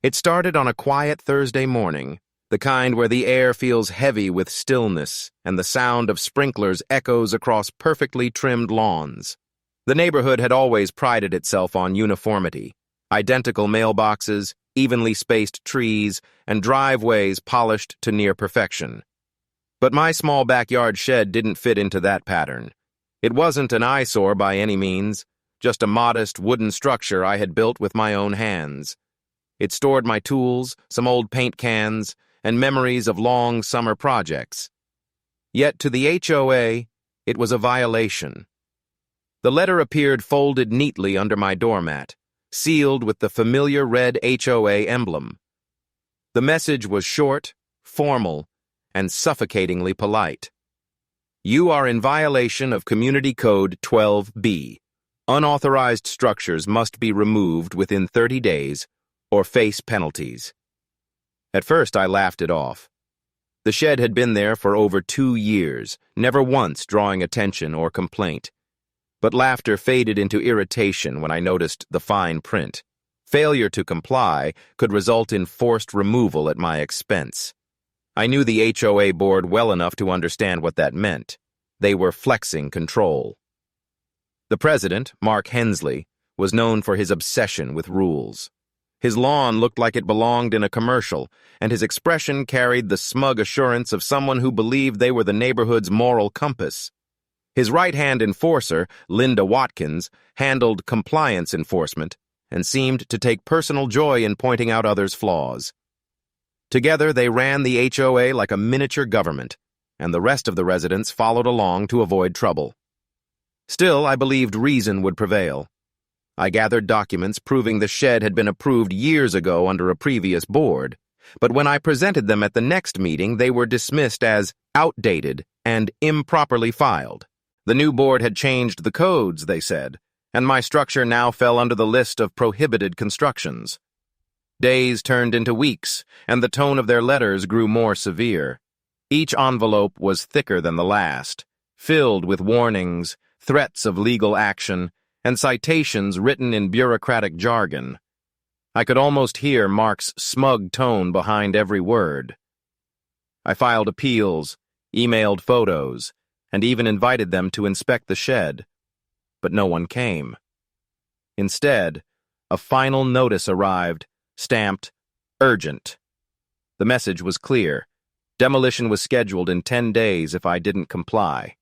It started on a quiet Thursday morning, the kind where the air feels heavy with stillness and the sound of sprinklers echoes across perfectly trimmed lawns. The neighborhood had always prided itself on uniformity: identical mailboxes, evenly spaced trees, and driveways polished to near perfection. But my small backyard shed didn't fit into that pattern. It wasn't an eyesore by any means, just a modest wooden structure I had built with my own hands. It stored my tools, some old paint cans, and memories of long summer projects. Yet to the HOA, it was a violation. The letter appeared folded neatly under my doormat, sealed with the familiar red HOA emblem. The message was short, formal, and suffocatingly polite. You are in violation of Community Code 12B. Unauthorized structures must be removed within 30 days or face penalties. At first, I laughed it off. The shed had been there for over 2 years, never once drawing attention or complaint. But laughter faded into irritation when I noticed the fine print. Failure to comply could result in forced removal at my expense. I knew the HOA board well enough to understand what that meant. They were flexing control. The president, Mark Hensley, was known for his obsession with rules. His lawn looked like it belonged in a commercial, and his expression carried the smug assurance of someone who believed they were the neighborhood's moral compass. His right-hand enforcer, Linda Watkins, handled compliance enforcement and seemed to take personal joy in pointing out others' flaws. Together, they ran the HOA like a miniature government, and the rest of the residents followed along to avoid trouble. Still, I believed reason would prevail. I gathered documents proving the shed had been approved years ago under a previous board, but when I presented them at the next meeting, they were dismissed as outdated and improperly filed. The new board had changed the codes, they said, and my structure now fell under the list of prohibited constructions. Days turned into weeks, and the tone of their letters grew more severe. Each envelope was thicker than the last, filled with warnings, threats of legal action, and citations written in bureaucratic jargon. I could almost hear Mark's smug tone behind every word. I filed appeals, emailed photos, and even invited them to inspect the shed, but no one came. Instead, a final notice arrived, stamped, urgent. The message was clear. Demolition was scheduled in 10 days if I didn't comply.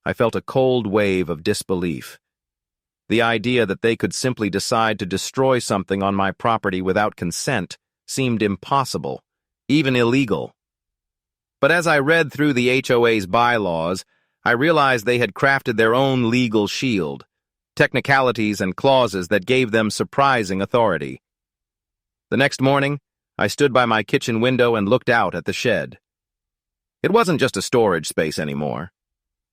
I felt a cold wave of disbelief. The idea that they could simply decide to destroy something on my property without consent seemed impossible, even illegal. But as I read through the HOA's bylaws, I realized they had crafted their own legal shield, technicalities and clauses that gave them surprising authority. The next morning, I stood by my kitchen window and looked out at the shed. It wasn't just a storage space anymore.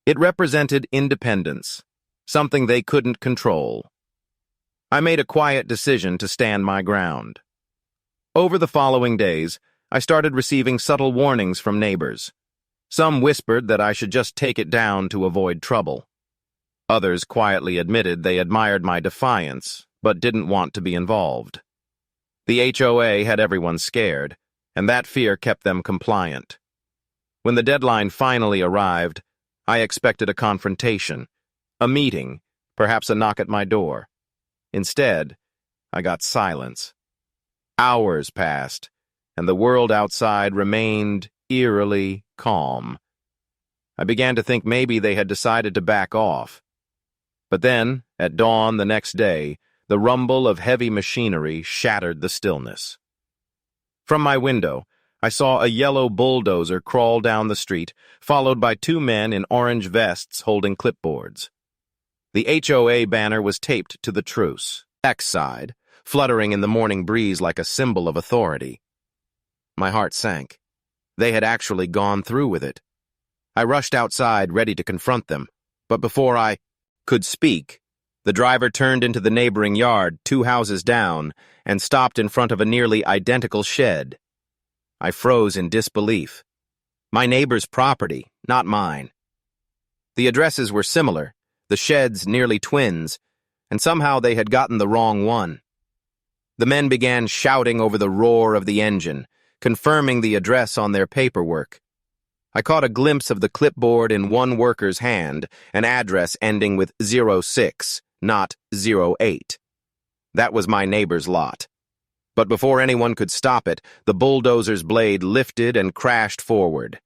It represented independence, something they couldn't control. I made a quiet decision to stand my ground. Over the following days, I started receiving subtle warnings from neighbors. Some whispered that I should just take it down to avoid trouble. Others quietly admitted they admired my defiance, but didn't want to be involved. The HOA had everyone scared, and that fear kept them compliant. When the deadline finally arrived, I expected a confrontation, a meeting, perhaps a knock at my door. Instead, I got silence. Hours passed, and the world outside remained eerily calm. I began to think maybe they had decided to back off. But then, at dawn the next day, the rumble of heavy machinery shattered the stillness. From my window, I saw a yellow bulldozer crawl down the street, followed by 2 men in orange vests holding clipboards. The HOA banner was taped to the truce, X side, fluttering in the morning breeze like a symbol of authority. My heart sank. They had actually gone through with it. I rushed outside, ready to confront them, but before I could speak, the driver turned into the neighboring yard, 2 houses down, and stopped in front of a nearly identical shed. I froze in disbelief. My neighbor's property, not mine. The addresses were similar, the sheds nearly twins, and somehow they had gotten the wrong one. The men began shouting over the roar of the engine, confirming the address on their paperwork. I caught a glimpse of the clipboard in one worker's hand, an address ending with 06, not 08. That was my neighbor's lot. But before anyone could stop it, the bulldozer's blade lifted and crashed forward.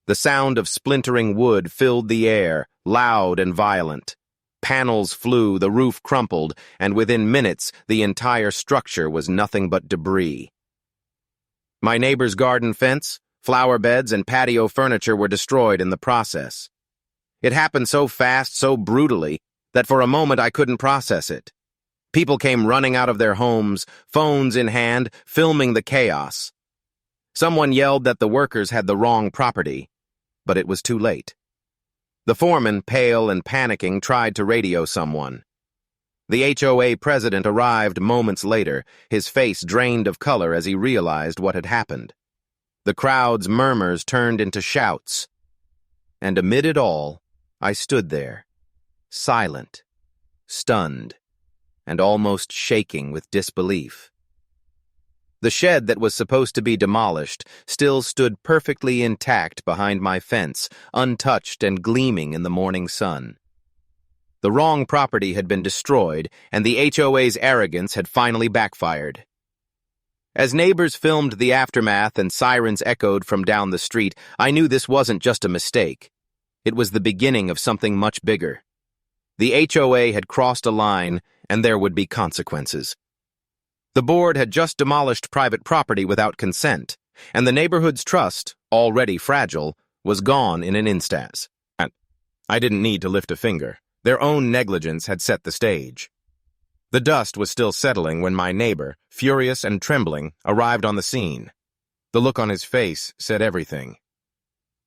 The sound of splintering wood filled the air, loud and violent. Panels flew, the roof crumpled, and within minutes the entire structure was nothing but debris. My neighbor's garden fence, flower beds, and patio furniture were destroyed in the process. It happened so fast, so brutally, that for a moment I couldn't process it. People came running out of their homes, phones in hand, filming the chaos. Someone yelled that the workers had the wrong property, but it was too late. The foreman, pale and panicking, tried to radio someone. The HOA president arrived moments later, his face drained of color as he realized what had happened. The crowd's murmurs turned into shouts. And amid it all, I stood there, silent, stunned, and almost shaking with disbelief. The shed that was supposed to be demolished still stood perfectly intact behind my fence, untouched and gleaming in the morning sun. The wrong property had been destroyed, and the HOA's arrogance had finally backfired. As neighbors filmed the aftermath and sirens echoed from down the street, I knew this wasn't just a mistake. It was the beginning of something much bigger. The HOA had crossed a line, and there would be consequences. The board had just demolished private property without consent, and the neighborhood's trust, already fragile, was gone in an instant. I didn't need to lift a finger. Their own negligence had set the stage. The dust was still settling when my neighbor, furious and trembling, arrived on the scene. The look on his face said everything.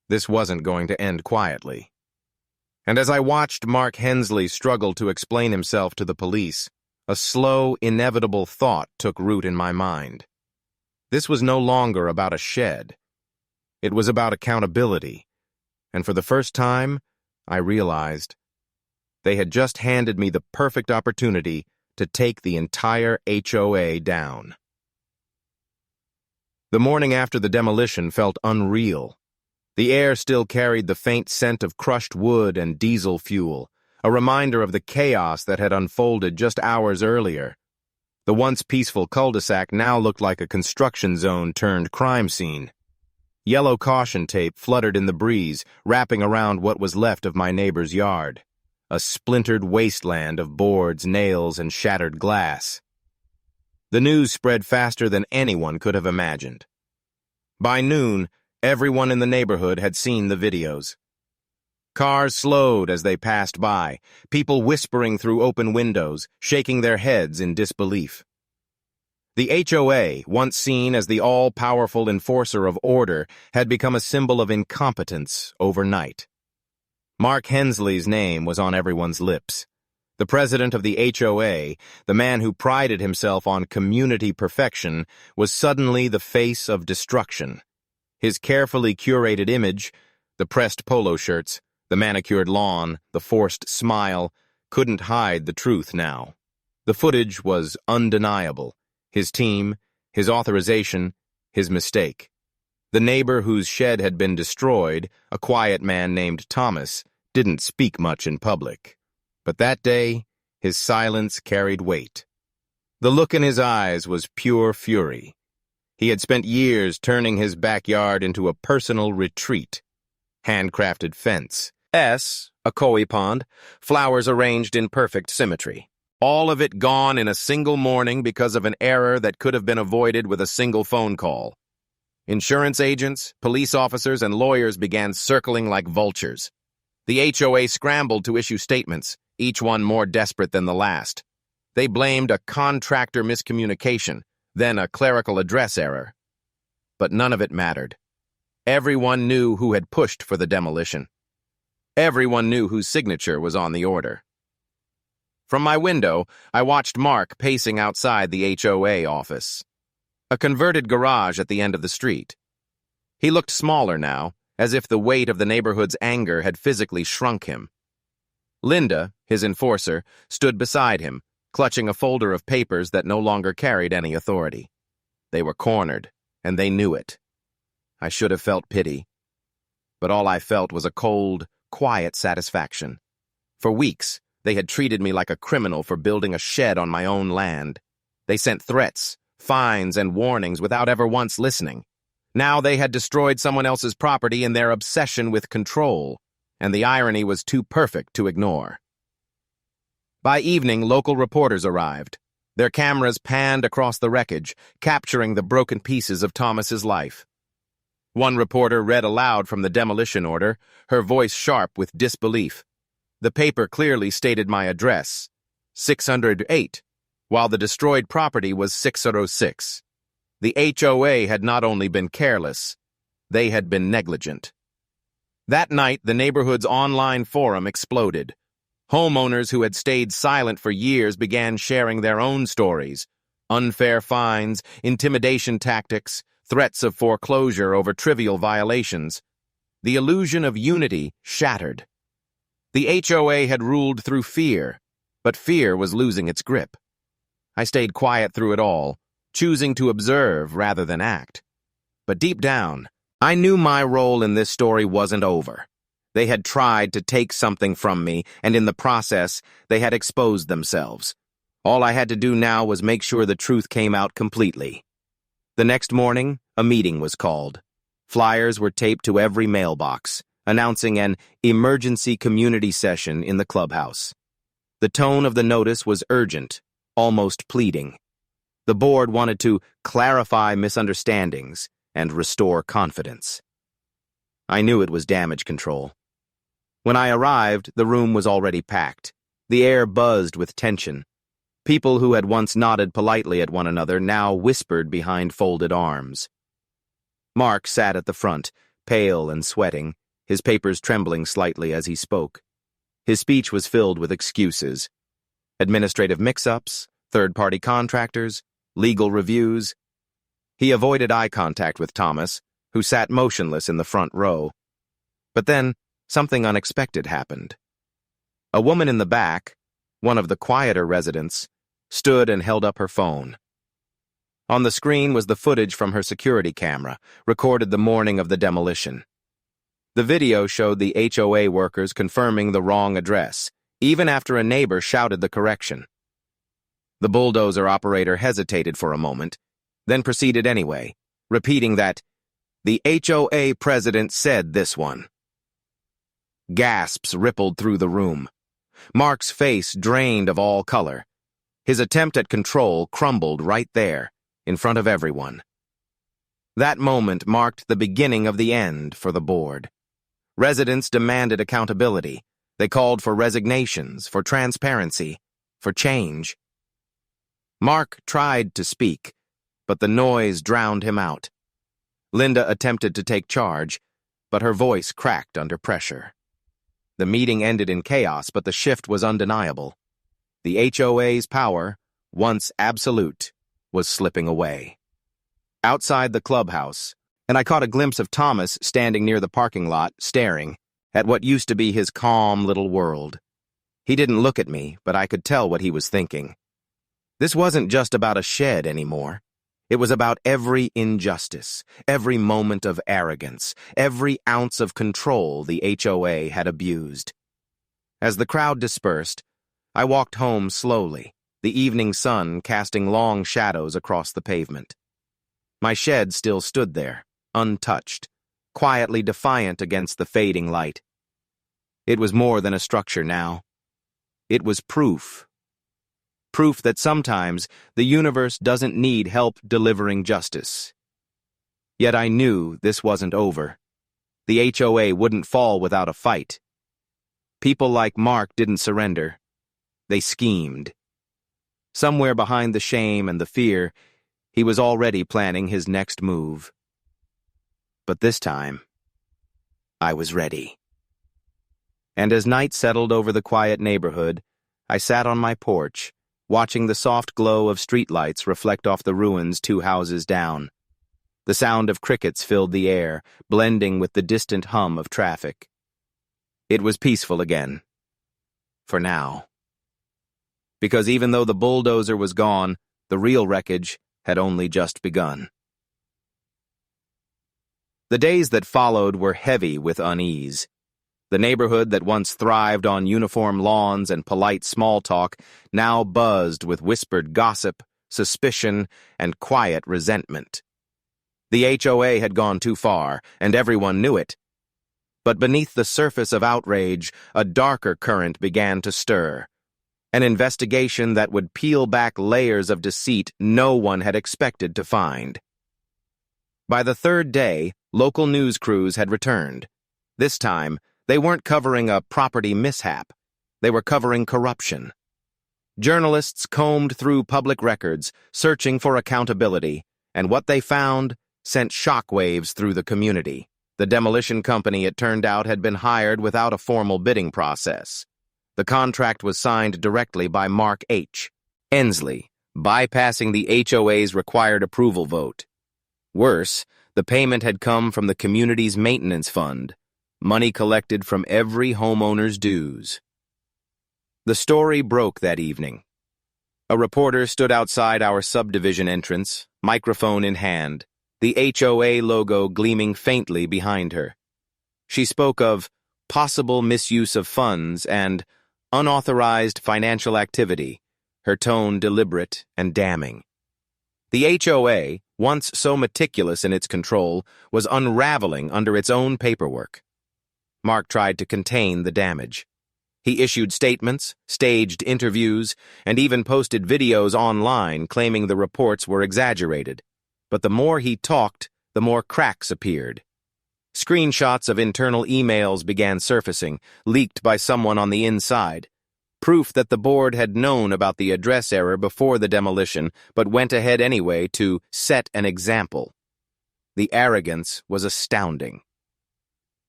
This wasn't going to end quietly. And as I watched Mark Hensley struggle to explain himself to the police, a slow, inevitable thought took root in my mind. This was no longer about a shed. It was about accountability. And for the first time, I realized they had just handed me the perfect opportunity to take the entire HOA down. The morning after the demolition felt unreal. The air still carried the faint scent of crushed wood and diesel fuel, a reminder of the chaos that had unfolded just hours earlier. The once peaceful cul-de-sac now looked like a construction zone turned crime scene. Yellow caution tape fluttered in the breeze, wrapping around what was left of my neighbor's yard. A splintered wasteland of boards, nails, and shattered glass. The news spread faster than anyone could have imagined. By noon, everyone in the neighborhood had seen the videos. Cars slowed as they passed by, people whispering through open windows, shaking their heads in disbelief. The HOA, once seen as the all-powerful enforcer of order, had become a symbol of incompetence overnight. Mark Hensley's name was on everyone's lips. The president of the HOA, the man who prided himself on community perfection, was suddenly the face of destruction. His carefully curated image, the pressed polo shirts, the manicured lawn, the forced smile, couldn't hide the truth now. The footage was undeniable. His team, his authorization, his mistake. The neighbor whose shed had been destroyed, a quiet man named Thomas, didn't speak much in public. But that day, his silence carried weight. The look in his eyes was pure fury. He had spent years turning his backyard into a personal retreat. Handcrafted fence, a koi pond, flowers arranged in perfect symmetry. All of it gone in a single morning because of an error that could have been avoided with a single phone call. Insurance agents, police officers, and lawyers began circling like vultures. The HOA scrambled to issue statements, each one more desperate than the last. They blamed a contractor miscommunication, then a clerical address error. But none of it mattered. Everyone knew who had pushed for the demolition. Everyone knew whose signature was on the order. From my window, I watched Mark pacing outside the HOA office. A converted garage at the end of the street. He looked smaller now, as if the weight of the neighborhood's anger had physically shrunk him. Linda, his enforcer, stood beside him, clutching a folder of papers that no longer carried any authority. They were cornered, and they knew it. I should have felt pity, but all I felt was a cold, quiet satisfaction. For weeks, they had treated me like a criminal for building a shed on my own land. They sent threats, fines, and warnings without ever once listening. Now they had destroyed someone else's property in their obsession with control, and the irony was too perfect to ignore. By evening, local reporters arrived. Their cameras panned across the wreckage, capturing the broken pieces of Thomas's life. One reporter read aloud from the demolition order, her voice sharp with disbelief. The paper clearly stated my address, 608, while the destroyed property was 606. The HOA had not only been careless, they had been negligent. That night, the neighborhood's online forum exploded. Homeowners who had stayed silent for years began sharing their own stories. Unfair fines, intimidation tactics, threats of foreclosure over trivial violations. The illusion of unity shattered. The HOA had ruled through fear, but fear was losing its grip. I stayed quiet through it all, choosing to observe rather than act. But deep down, I knew my role in this story wasn't over. They had tried to take something from me, and in the process, they had exposed themselves. All I had to do now was make sure the truth came out completely. The next morning, a meeting was called. Flyers were taped to every mailbox, announcing an emergency community session in the clubhouse. The tone of the notice was urgent, almost pleading. The board wanted to clarify misunderstandings and restore confidence. I knew it was damage control. When I arrived, the room was already packed. The air buzzed with tension. People who had once nodded politely at one another now whispered behind folded arms. Mark sat at the front, pale and sweating, his papers trembling slightly as he spoke. His speech was filled with excuses. Administrative mix-ups, third-party contractors, legal reviews. He avoided eye contact with Thomas, who sat motionless in the front row. But then, something unexpected happened. A woman in the back, one of the quieter residents, stood and held up her phone. On the screen was the footage from her security camera, recorded the morning of the demolition. The video showed the HOA workers confirming the wrong address, even after a neighbor shouted the correction. The bulldozer operator hesitated for a moment, then proceeded anyway, repeating that, "The HOA president said this one." Gasps rippled through the room. Mark's face drained of all color. His attempt at control crumbled right there, in front of everyone. That moment marked the beginning of the end for the board. Residents demanded accountability. They called for resignations, for transparency, for change. Mark tried to speak, but the noise drowned him out. Linda attempted to take charge, but her voice cracked under pressure. The meeting ended in chaos, but the shift was undeniable. The HOA's power, once absolute, was slipping away. Outside the clubhouse, and I caught a glimpse of Thomas standing near the parking lot, staring at what used to be his calm little world. He didn't look at me, but I could tell what he was thinking. This wasn't just about a shed anymore. It was about every injustice, every moment of arrogance, every ounce of control the HOA had abused. As the crowd dispersed, I walked home slowly, the evening sun casting long shadows across the pavement. My shed still stood there, untouched, quietly defiant against the fading light. It was more than a structure now. It was proof. Proof that sometimes the universe doesn't need help delivering justice. Yet I knew this wasn't over. The HOA wouldn't fall without a fight. People like Mark didn't surrender. They schemed. Somewhere behind the shame and the fear, he was already planning his next move. But this time, I was ready. And as night settled over the quiet neighborhood, I sat on my porch, watching the soft glow of streetlights reflect off the ruins 2 houses down. The sound of crickets filled the air, blending with the distant hum of traffic. It was peaceful again. For now. because even though the bulldozer was gone, the real wreckage had only just begun. The days that followed were heavy with unease. The neighborhood that once thrived on uniform lawns and polite small talk now buzzed with whispered gossip, suspicion, and quiet resentment. The HOA had gone too far, and everyone knew it. But beneath the surface of outrage, a darker current began to stir. An investigation that would peel back layers of deceit no one had expected to find. By the third day, local news crews had returned. This time, they weren't covering a property mishap. They were covering corruption. Journalists combed through public records, searching for accountability, and what they found sent shockwaves through the community. The demolition company, it turned out, had been hired without a formal bidding process. The contract was signed directly by Mark H. Ensley, bypassing the HOA's required approval vote. Worse, the payment had come from the community's maintenance fund, money collected from every homeowner's dues. The story broke that evening. A reporter stood outside our subdivision entrance, microphone in hand, the HOA logo gleaming faintly behind her. She spoke of possible misuse of funds and unauthorized financial activity, her tone deliberate and damning. The HOA, once so meticulous in its control, was unraveling under its own paperwork. Mark tried to contain the damage. He issued statements, staged interviews, and even posted videos online claiming the reports were exaggerated. But the more he talked, the more cracks appeared. Screenshots of internal emails began surfacing, leaked by someone on the inside. Proof that the board had known about the address error before the demolition, but went ahead anyway to set an example. The arrogance was astounding.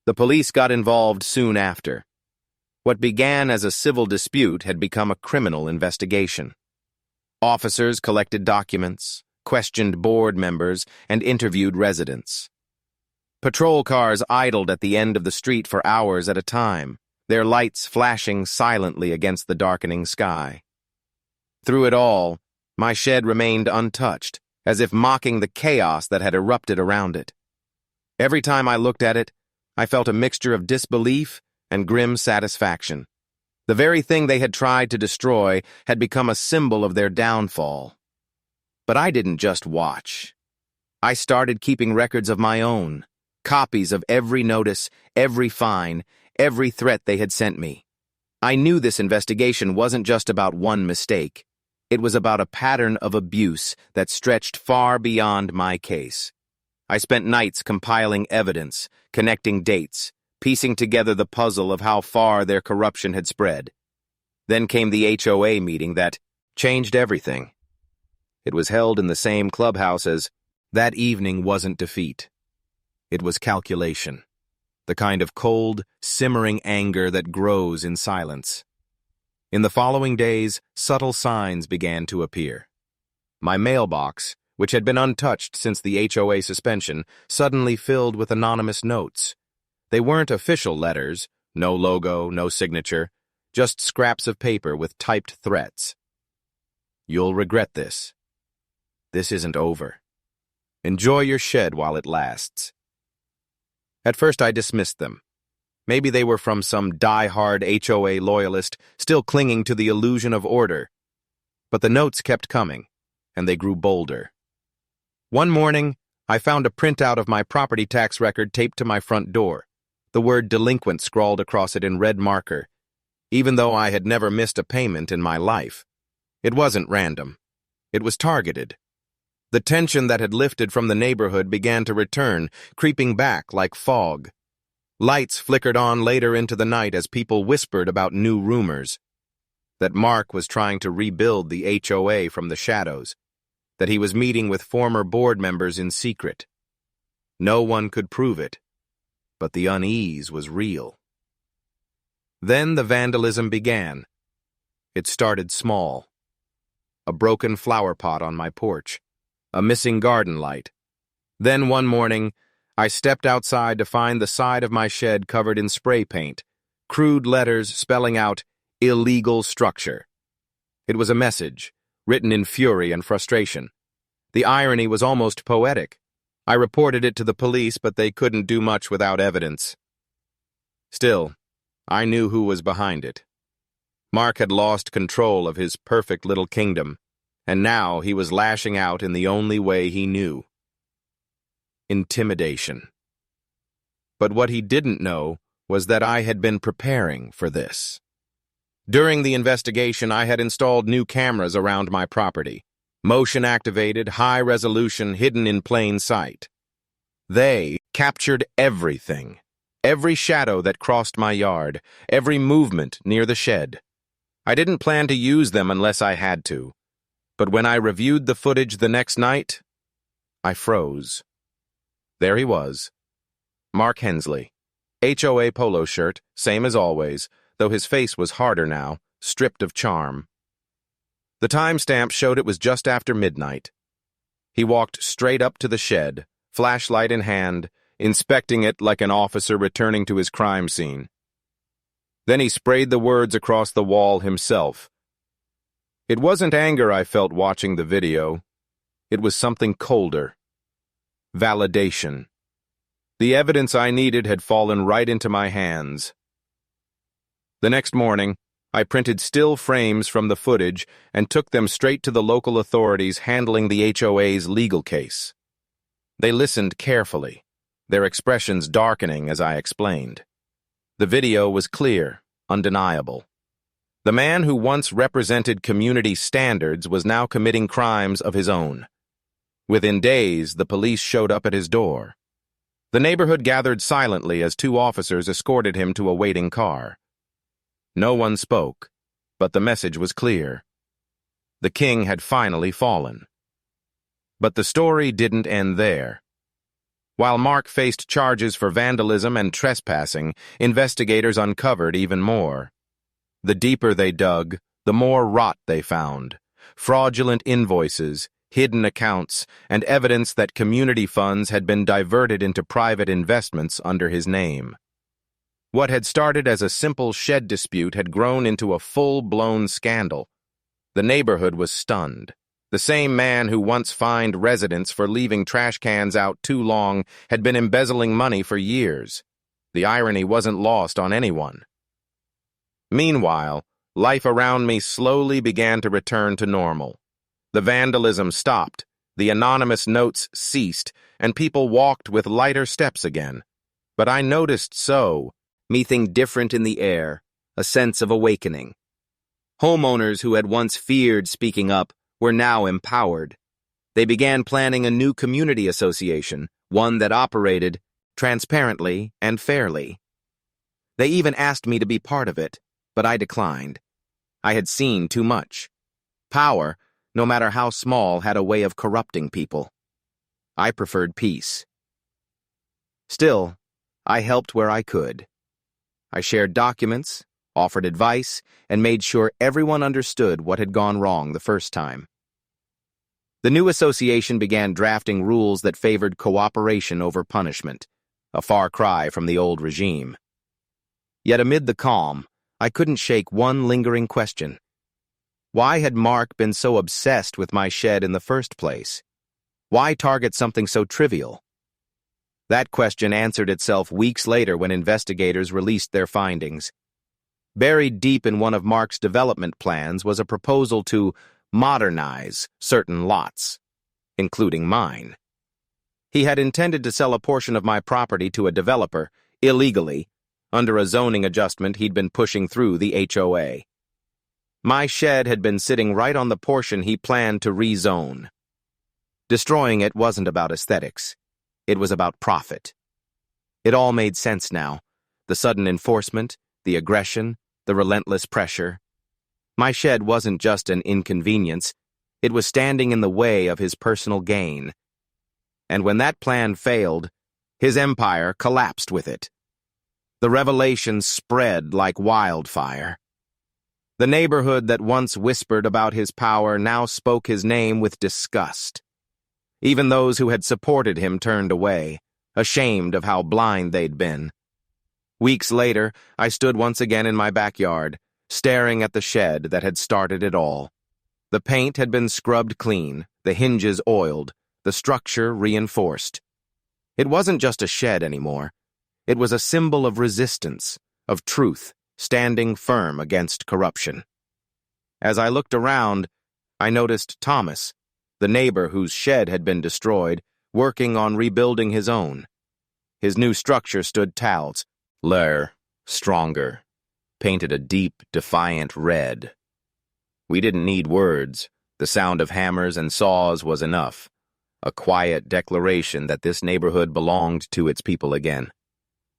The police got involved soon after. What began as a civil dispute had become a criminal investigation. Officers collected documents, questioned board members, and interviewed residents. Patrol cars idled at the end of the street for hours at a time, their lights flashing silently against the darkening sky. Through it all, my shed remained untouched, as if mocking the chaos that had erupted around it. Every time I looked at it, I felt a mixture of disbelief and grim satisfaction. The very thing they had tried to destroy had become a symbol of their downfall. But I didn't just watch. I started keeping records of my own, copies of every notice, every fine, every threat they had sent me. I knew this investigation wasn't just about one mistake. It was about a pattern of abuse that stretched far beyond my case. I spent nights compiling evidence, connecting dates, piecing together the puzzle of how far their corruption had spread. Then came the HOA meeting that changed everything. It was held in the same clubhouse as that evening wasn't defeat. It was calculation, the kind of cold, simmering anger that grows in silence. In the following days, subtle signs began to appear. My mailbox, which had been untouched since the HOA suspension, suddenly filled with anonymous notes. They weren't official letters, no logo, no signature, just scraps of paper with typed threats. You'll regret this. This isn't over. Enjoy your shed while it lasts. At first I dismissed them. Maybe they were from some die-hard HOA loyalist still clinging to the illusion of order. But the notes kept coming, and they grew bolder. One morning, I found a printout of my property tax record taped to my front door, the word delinquent scrawled across it in red marker, even though I had never missed a payment in my life. It wasn't random. It was targeted. The tension that had lifted from the neighborhood began to return, creeping back like fog. Lights flickered on later into the night as people whispered about new rumors. That Mark was trying to rebuild the HOA from the shadows. That he was meeting with former board members in secret. No one could prove it, but the unease was real. Then the vandalism began. It started small. A broken flower pot on my porch. A missing garden light. Then one morning, I stepped outside to find the side of my shed covered in spray paint, crude letters spelling out illegal structure. It was a message, written in fury and frustration. The irony was almost poetic. I reported it to the police, but they couldn't do much without evidence. Still, I knew who was behind it. Mark had lost control of his perfect little kingdom, and now he was lashing out in the only way he knew. Intimidation. But what he didn't know was that I had been preparing for this. During the investigation, I had installed new cameras around my property, motion-activated, high-resolution, hidden in plain sight. They captured everything, every shadow that crossed my yard, every movement near the shed. I didn't plan to use them unless I had to, but when I reviewed the footage the next night, I froze. There he was, Mark Hensley, HOA polo shirt, same as always, though his face was harder now, stripped of charm. The timestamp showed it was just after midnight. He walked straight up to the shed, flashlight in hand, inspecting it like an officer returning to his crime scene. Then he sprayed the words across the wall himself. It wasn't anger I felt watching the video. It was something colder. Validation. The evidence I needed had fallen right into my hands. The next morning, I printed still frames from the footage and took them straight to the local authorities handling the HOA's legal case. They listened carefully, their expressions darkening as I explained. The video was clear, undeniable. The man who once represented community standards was now committing crimes of his own. Within days, the police showed up at his door. The neighborhood gathered silently as 2 officers escorted him to a waiting car. No one spoke, but the message was clear. The king had finally fallen. But the story didn't end there. While Mark faced charges for vandalism and trespassing, investigators uncovered even more. The deeper they dug, the more rot they found. Fraudulent invoices, hidden accounts, and evidence that community funds had been diverted into private investments under his name. What had started as a simple shed dispute had grown into a full-blown scandal. The neighborhood was stunned. The same man who once fined residents for leaving trash cans out too long had been embezzling money for years. The irony wasn't lost on anyone. Meanwhile, life around me slowly began to return to normal. The vandalism stopped, the anonymous notes ceased, and people walked with lighter steps again. But I noticed something different in the air, a sense of awakening. Homeowners who had once feared speaking up were now empowered. They began planning a new community association, one that operated transparently and fairly. They even asked me to be part of it, but I declined. I had seen too much. Power, no matter how small, had a way of corrupting people. I preferred peace. Still, I helped where I could. I shared documents, offered advice, and made sure everyone understood what had gone wrong the first time. The new association began drafting rules that favored cooperation over punishment, a far cry from the old regime. Yet amid the calm, I couldn't shake one lingering question. Why had Mark been so obsessed with my shed in the first place? Why target something so trivial? That question answered itself weeks later when investigators released their findings. Buried deep in one of Mark's development plans was a proposal to modernize certain lots, including mine. He had intended to sell a portion of my property to a developer, illegally, under a zoning adjustment he'd been pushing through the HOA. My shed had been sitting right on the portion he planned to rezone. Destroying it wasn't about aesthetics. It was about profit. It all made sense now. The sudden enforcement, the aggression, the relentless pressure. My shed wasn't just an inconvenience. It was standing in the way of his personal gain. And when that plan failed, his empire collapsed with it. The revelation spread like wildfire. The neighborhood that once whispered about his power now spoke his name with disgust. Even those who had supported him turned away, ashamed of how blind they'd been. Weeks later, I stood once again in my backyard, staring at the shed that had started it all. The paint had been scrubbed clean, the hinges oiled, the structure reinforced. It wasn't just a shed anymore. It was a symbol of resistance, of truth, standing firm against corruption. As I looked around, I noticed Thomas, the neighbor whose shed had been destroyed, working on rebuilding his own. His new structure stood taller, stronger, painted a deep, defiant red. We didn't need words. The sound of hammers and saws was enough. A quiet declaration that this neighborhood belonged to its people again.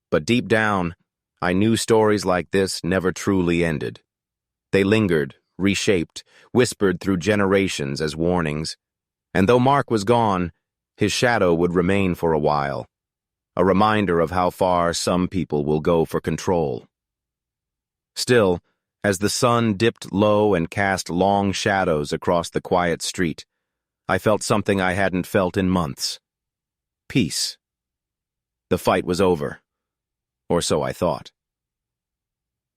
But deep down, I knew stories like this never truly ended. They lingered, reshaped, whispered through generations as warnings. And though Mark was gone, his shadow would remain for a while, a reminder of how far some people will go for control. Still, as the sun dipped low and cast long shadows across the quiet street, I felt something I hadn't felt in months. Peace. The fight was over. Or so I thought.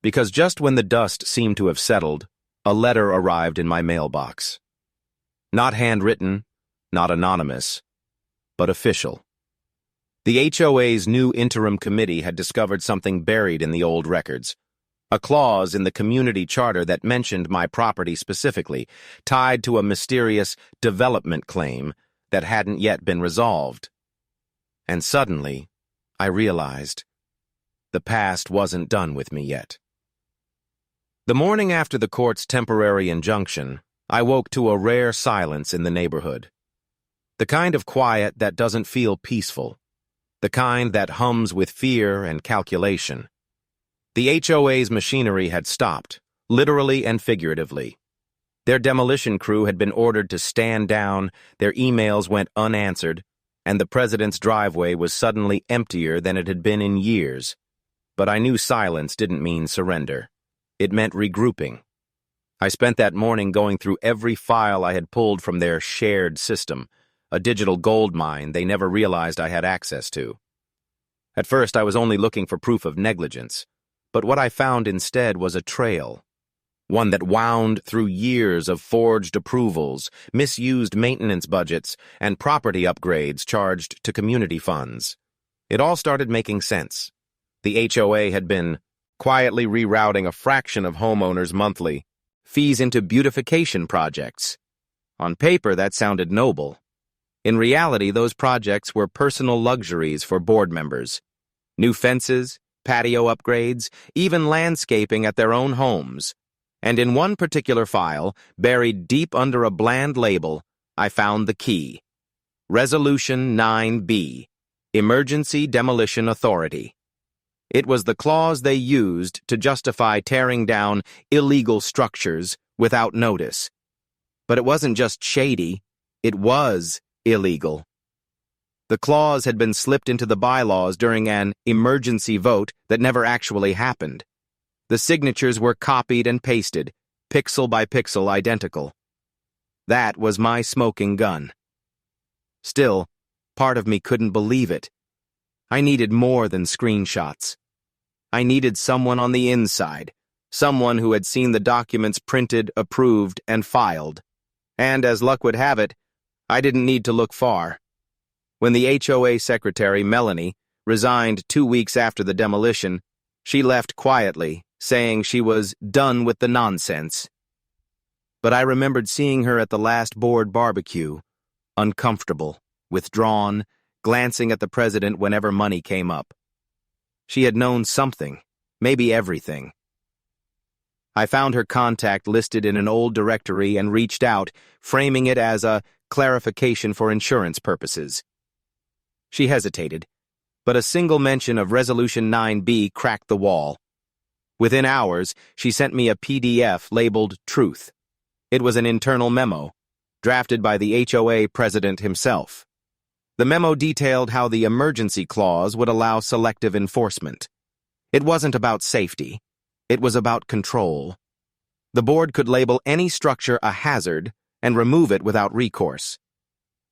Because just when the dust seemed to have settled, a letter arrived in my mailbox. Not handwritten, not anonymous, but official. The HOA's new interim committee had discovered something buried in the old records. A clause in the community charter that mentioned my property specifically, tied to a mysterious development claim that hadn't yet been resolved. And suddenly, I realized the past wasn't done with me yet. The morning after the court's temporary injunction, I woke to a rare silence in the neighborhood. The kind of quiet that doesn't feel peaceful. The kind that hums with fear and calculation. The HOA's machinery had stopped, literally and figuratively. Their demolition crew had been ordered to stand down, their emails went unanswered, and the president's driveway was suddenly emptier than it had been in years. But I knew silence didn't mean surrender. It meant regrouping. I spent that morning going through every file I had pulled from their shared system, a digital gold mine they never realized I had access to. At first, I was only looking for proof of negligence. But what I found instead was a trail, one that wound through years of forged approvals, misused maintenance budgets, and property upgrades charged to community funds. It all started making sense. The HOA had been quietly rerouting a fraction of homeowners' monthly fees into beautification projects. On paper, that sounded noble. In reality, those projects were personal luxuries for board members. New fences, patio upgrades, even landscaping at their own homes. And in one particular file, buried deep under a bland label, I found the key. Resolution 9B, Emergency Demolition Authority. It was the clause they used to justify tearing down illegal structures without notice. But it wasn't just shady, it was illegal. The clause had been slipped into the bylaws during an emergency vote that never actually happened. The signatures were copied and pasted, pixel by pixel identical. That was my smoking gun. Still, part of me couldn't believe it. I needed more than screenshots. I needed someone on the inside, someone who had seen the documents printed, approved, and filed. And as luck would have it, I didn't need to look far. When the HOA secretary, Melanie, resigned 2 weeks after the demolition, she left quietly, saying she was done with the nonsense. But I remembered seeing her at the last board barbecue, uncomfortable, withdrawn, glancing at the president whenever money came up. She had known something, maybe everything. I found her contact listed in an old directory and reached out, framing it as a clarification for insurance purposes. She hesitated, but a single mention of Resolution 9B cracked the wall. Within hours, she sent me a PDF labeled Truth. It was an internal memo, drafted by the HOA president himself. The memo detailed how the emergency clause would allow selective enforcement. It wasn't about safety. It was about control. The board could label any structure a hazard and remove it without recourse.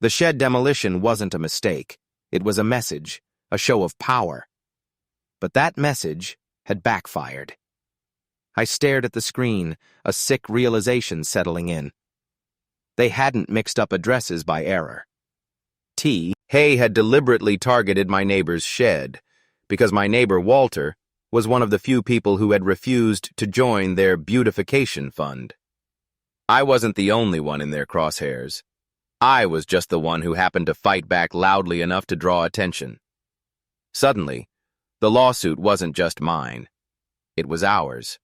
The shed demolition wasn't a mistake. It was a message, a show of power. But that message had backfired. I stared at the screen, a sick realization settling in. They hadn't mixed up addresses by error. Hay had deliberately targeted my neighbor's shed, because my neighbor Walter was one of the few people who had refused to join their beautification fund. I wasn't the only one in their crosshairs. I was just the one who happened to fight back loudly enough to draw attention. Suddenly, the lawsuit wasn't just mine. It was ours.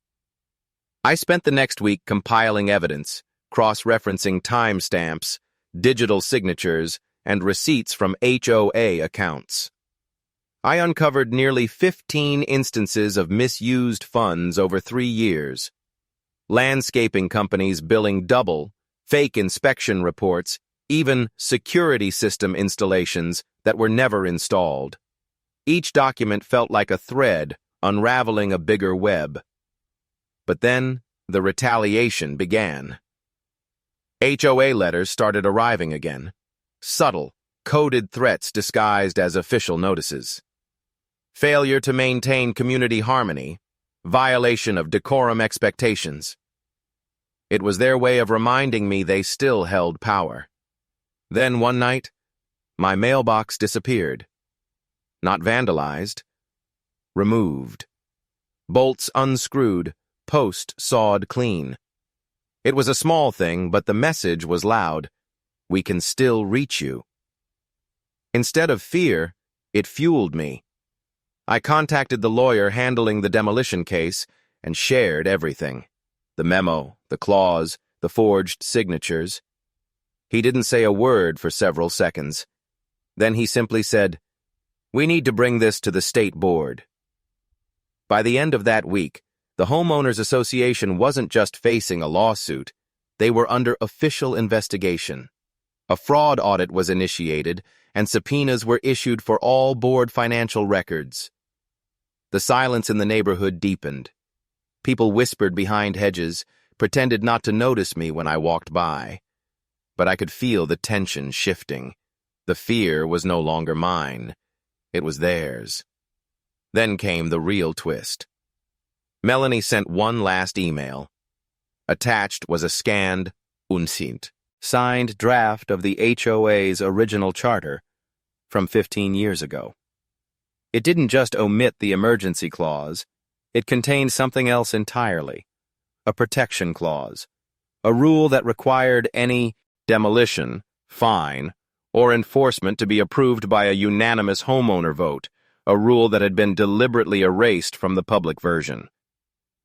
I spent the next week compiling evidence, cross-referencing timestamps, digital signatures, and receipts from HOA accounts. I uncovered nearly 15 instances of misused funds over 3 years. Landscaping companies billing double, fake inspection reports, even security system installations that were never installed. Each document felt like a thread unraveling a bigger web. But then the retaliation began. HOA letters started arriving again. Subtle, coded threats disguised as official notices. Failure to maintain community harmony, violation of decorum expectations. It was their way of reminding me they still held power. Then one night, my mailbox disappeared. Not vandalized, removed. Bolts unscrewed, post sawed clean. It was a small thing, but the message was loud. We can still reach you. Instead of fear, it fueled me. I contacted the lawyer handling the demolition case and shared everything. The memo, the clause, the forged signatures. He didn't say a word for several seconds. Then he simply said, "We need to bring this to the state board." By the end of that week, the Homeowners Association wasn't just facing a lawsuit. They were under official investigation. A fraud audit was initiated, and subpoenas were issued for all board financial records. The silence in the neighborhood deepened. People whispered behind hedges, pretended not to notice me when I walked by. But I could feel the tension shifting. The fear was no longer mine. It was theirs. Then came the real twist. Melanie sent one last email. Attached was a scanned Unsint, signed draft of the HOA's original charter from 15 years ago. It didn't just omit the emergency clause, it contained something else entirely. A protection clause, a rule that required any demolition, fine, or enforcement to be approved by a unanimous homeowner vote, a rule that had been deliberately erased from the public version.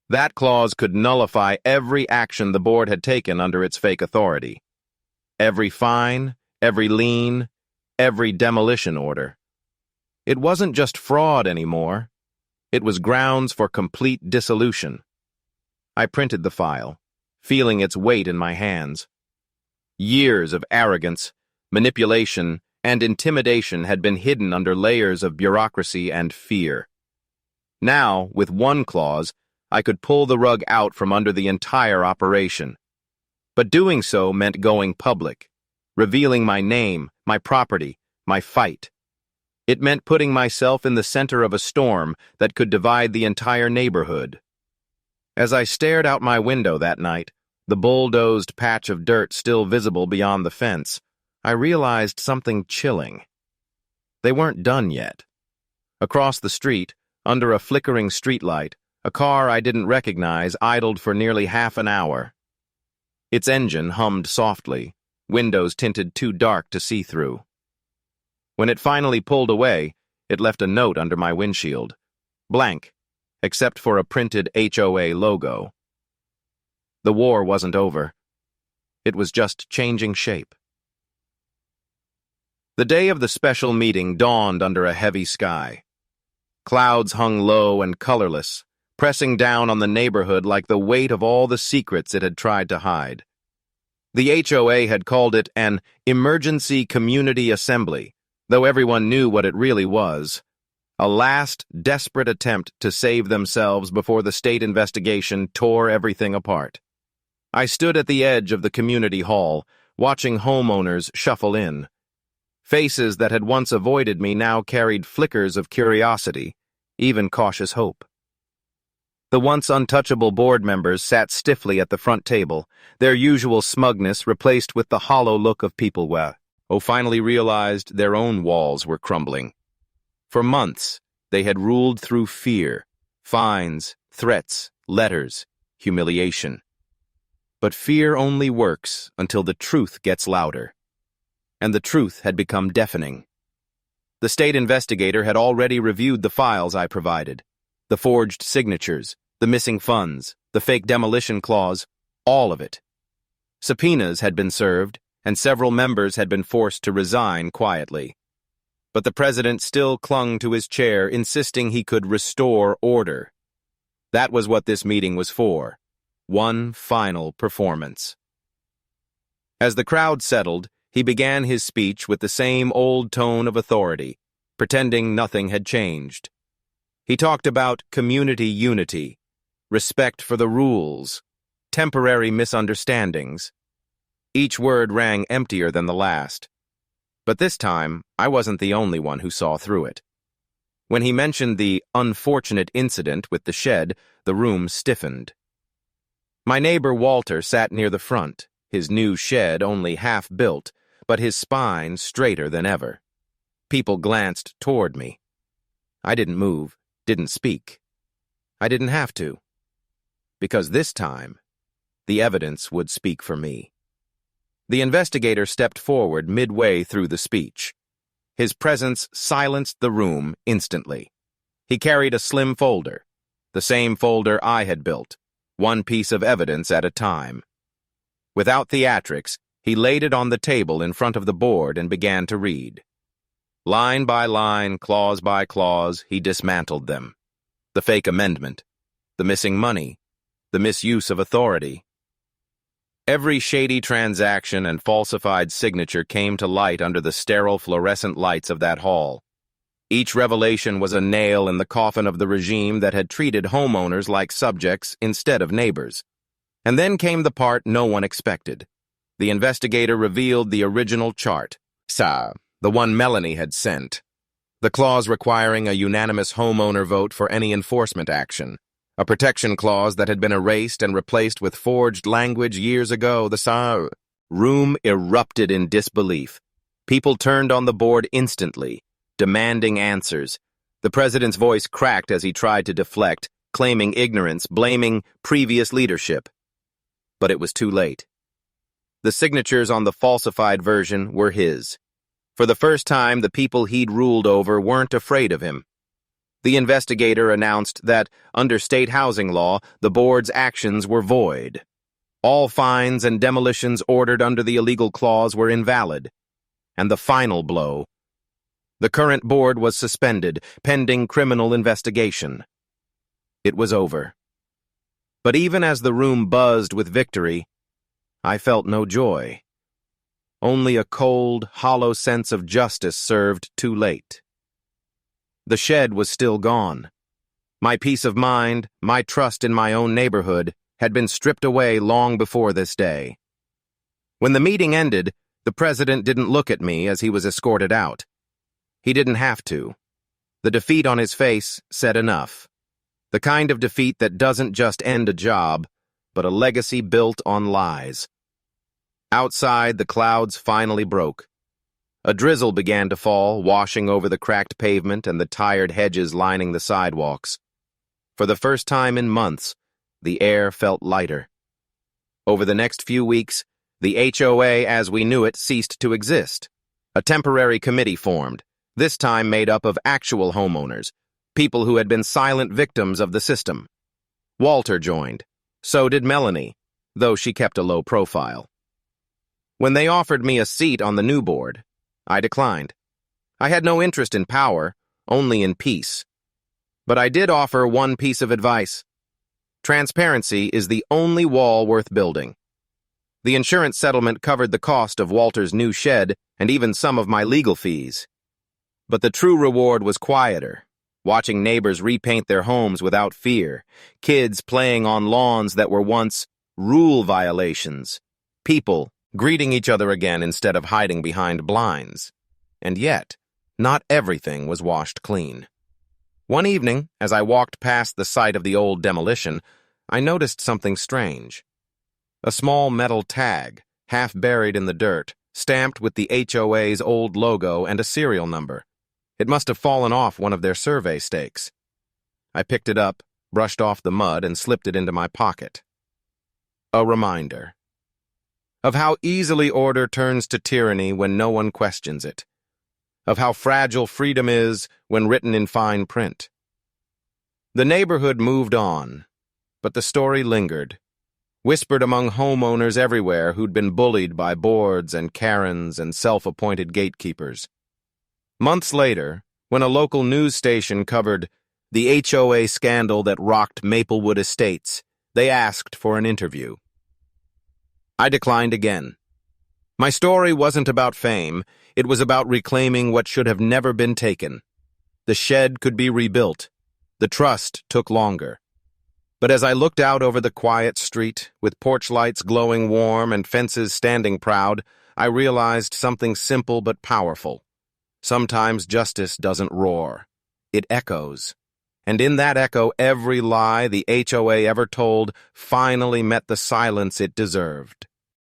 That clause could nullify every action the board had taken under its fake authority. Every fine, every lien, every demolition order. It wasn't just fraud anymore. It was grounds for complete dissolution. I printed the file, feeling its weight in my hands. Years of arrogance, manipulation, and intimidation had been hidden under layers of bureaucracy and fear. Now, with one clause, I could pull the rug out from under the entire operation. But doing so meant going public, revealing my name, my property, my fight. It meant putting myself in the center of a storm that could divide the entire neighborhood. As I stared out my window that night, the bulldozed patch of dirt still visible beyond the fence, I realized something chilling. They weren't done yet. Across the street, under a flickering streetlight, a car I didn't recognize idled for nearly half an hour. Its engine hummed softly, windows tinted too dark to see through. When it finally pulled away, it left a note under my windshield. Blank, except for a printed HOA logo. The war wasn't over. It was just changing shape. The day of the special meeting dawned under a heavy sky. Clouds hung low and colorless, pressing down on the neighborhood like the weight of all the secrets it had tried to hide. The HOA had called it an emergency community assembly, though everyone knew what it really was. A last, desperate attempt to save themselves before the state investigation tore everything apart. I stood at the edge of the community hall, watching homeowners shuffle in. Faces that had once avoided me now carried flickers of curiosity, even cautious hope. The once untouchable board members sat stiffly at the front table, their usual smugness replaced with the hollow look of people who finally realized their own walls were crumbling. For months, they had ruled through fear, fines, threats, letters, humiliation. But fear only works until the truth gets louder. And the truth had become deafening. The state investigator had already reviewed the files I provided. The forged signatures, the missing funds, the fake demolition clause, all of it. Subpoenas had been served, and several members had been forced to resign quietly. But the president still clung to his chair, insisting he could restore order. That was what this meeting was for. One final performance. As the crowd settled, he began his speech with the same old tone of authority, pretending nothing had changed. He talked about community unity, respect for the rules, temporary misunderstandings. Each word rang emptier than the last. But this time, I wasn't the only one who saw through it. When he mentioned the unfortunate incident with the shed, the room stiffened. My neighbor Walter sat near the front, his new shed only half built, but his spine straighter than ever. People glanced toward me. I didn't move, didn't speak. I didn't have to. Because this time, the evidence would speak for me. The investigator stepped forward midway through the speech. His presence silenced the room instantly. He carried a slim folder, the same folder I had built, one piece of evidence at a time. Without theatrics, he laid it on the table in front of the board and began to read. Line by line, clause by clause, he dismantled them. The fake amendment, the missing money, the misuse of authority. Every shady transaction and falsified signature came to light under the sterile fluorescent lights of that hall. Each revelation was a nail in the coffin of the regime that had treated homeowners like subjects instead of neighbors. And then came the part no one expected. The investigator revealed the original chart, the one Melanie had sent. The clause requiring a unanimous homeowner vote for any enforcement action. A protection clause that had been erased and replaced with forged language years ago. The room erupted in disbelief. People turned on the board instantly, demanding answers. The president's voice cracked as he tried to deflect, claiming ignorance, blaming previous leadership. But it was too late. The signatures on the falsified version were his. For the first time, the people he'd ruled over weren't afraid of him. The investigator announced that, under state housing law, the board's actions were void. All fines and demolitions ordered under the illegal clause were invalid. And the final blow: the current board was suspended, pending criminal investigation. It was over. But even as the room buzzed with victory, I felt no joy. Only a cold, hollow sense of justice served too late. The shed was still gone. My peace of mind, my trust in my own neighborhood, had been stripped away long before this day. When the meeting ended, the president didn't look at me as he was escorted out. He didn't have to. The defeat on his face said enough. The kind of defeat that doesn't just end a job, but a legacy built on lies. Outside, the clouds finally broke. A drizzle began to fall, washing over the cracked pavement and the tired hedges lining the sidewalks. For the first time in months, the air felt lighter. Over the next few weeks, the HOA as we knew it ceased to exist. A temporary committee formed, this time made up of actual homeowners, people who had been silent victims of the system. Walter joined. So did Melanie, though she kept a low profile. When they offered me a seat on the new board, I declined. I had no interest in power, only in peace. But I did offer one piece of advice. Transparency is the only wall worth building. The insurance settlement covered the cost of Walter's new shed and even some of my legal fees. But the true reward was quieter, watching neighbors repaint their homes without fear, kids playing on lawns that were once rule violations, people greeting each other again instead of hiding behind blinds. And yet, not everything was washed clean. One evening, as I walked past the site of the old demolition, I noticed something strange. A small metal tag, half buried in the dirt, stamped with the HOA's old logo and a serial number. It must have fallen off one of their survey stakes. I picked it up, brushed off the mud, and slipped it into my pocket. A reminder of how easily order turns to tyranny when no one questions it, of how fragile freedom is when written in fine print. The neighborhood moved on, but the story lingered, whispered among homeowners everywhere who'd been bullied by boards and Karens and self-appointed gatekeepers. Months later, when a local news station covered the HOA scandal that rocked Maplewood Estates, they asked for an interview. I declined again. My story wasn't about fame, it was about reclaiming what should have never been taken. The shed could be rebuilt. The trust took longer. But as I looked out over the quiet street, with porch lights glowing warm and fences standing proud, I realized something simple but powerful. Sometimes justice doesn't roar. It echoes. And in that echo, every lie the HOA ever told finally met the silence it deserved.